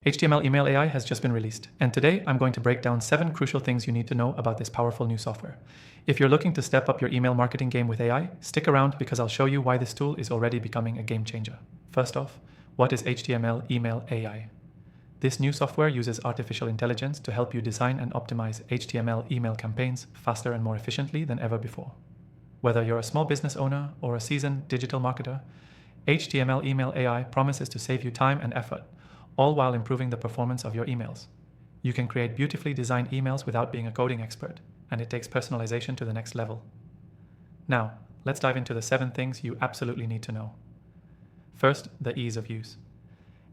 HTML Email AI has just been released, and today I'm going to break down 7 crucial things you need to know about this powerful new software. If you're looking to step up your email marketing game with AI, stick around because I'll show you why this tool is already becoming a game changer. First off, what is HTML Email AI? This new software uses artificial intelligence to help you design and optimize HTML email campaigns faster and more efficiently than ever before. Whether you're a small business owner or a seasoned digital marketer, HTML Email AI promises to save you time and effort, all while improving the performance of your emails. You can create beautifully designed emails without being a coding expert, and it takes personalization to the next level. Now, let's dive into the 7 things you absolutely need to know. First, the ease of use.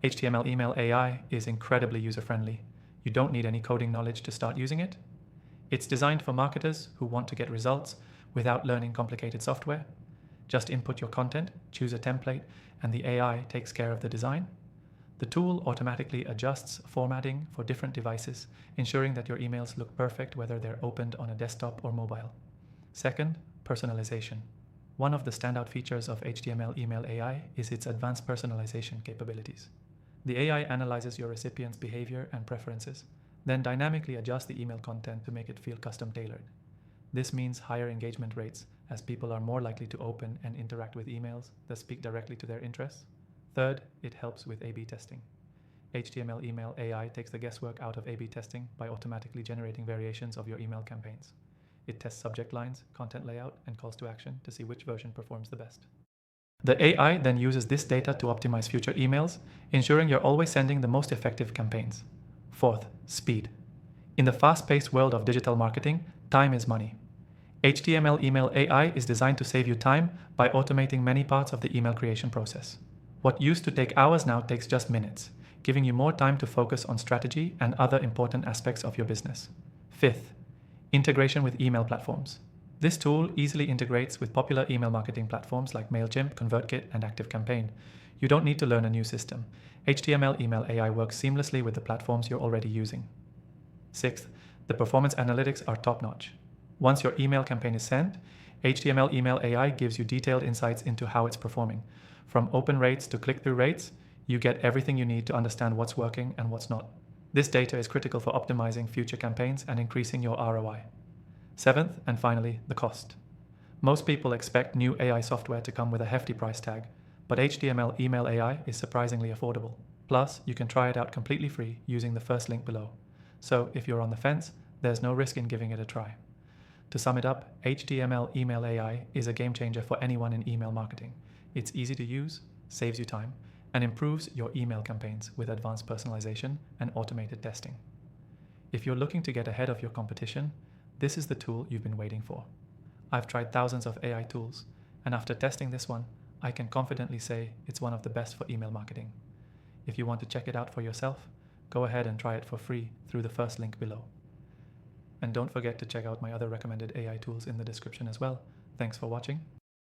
HTML Email AI is incredibly user-friendly. You don't need any coding knowledge to start using it. It's designed for marketers who want to get results without learning complicated software. Just input your content, choose a template, and the AI takes care of the design. The tool automatically adjusts formatting for different devices, ensuring that your emails look perfect whether they're opened on a desktop or mobile. Second, personalization. One of the standout features of HTML Email AI is its advanced personalization capabilities. The AI analyzes your recipient's behavior and preferences, then dynamically adjusts the email content to make it feel custom-tailored. This means higher engagement rates, as people are more likely to open and interact with emails that speak directly to their interests. Third, it helps with A/B testing. HTML Email AI takes the guesswork out of A/B testing by automatically generating variations of your email campaigns. It tests subject lines, content layout, and calls to action to see which version performs the best. The AI then uses this data to optimize future emails, ensuring you're always sending the most effective campaigns. Fourth, speed. In the fast-paced world of digital marketing, time is money. HTML Email AI is designed to save you time by automating many parts of the email creation process. What used to take hours now takes just minutes, giving you more time to focus on strategy and other important aspects of your business. Fifth, integration with email platforms. This tool easily integrates with popular email marketing platforms like MailChimp, ConvertKit, and ActiveCampaign. You don't need to learn a new system. HTML Email AI works seamlessly with the platforms you're already using. Sixth, the performance analytics are top-notch. Once your email campaign is sent, HTML Email AI gives you detailed insights into how it's performing. From open rates to click-through rates, you get everything you need to understand what's working and what's not. This data is critical for optimizing future campaigns and increasing your ROI. Seventh, and finally, the cost. Most people expect new AI software to come with a hefty price tag, but HTML Email AI is surprisingly affordable. Plus, you can try it out completely free using the first link below. So if you're on the fence, there's no risk in giving it a try. To sum it up, HTML Email AI is a game changer for anyone in email marketing. It's easy to use, saves you time, and improves your email campaigns with advanced personalization and automated testing. If you're looking to get ahead of your competition, this is the tool you've been waiting for. I've tried thousands of AI tools, and after testing this one, I can confidently say it's one of the best for email marketing. If you want to check it out for yourself, go ahead and try it for free through the first link below. And don't forget to check out my other recommended AI tools in the description as well. Thanks for watching.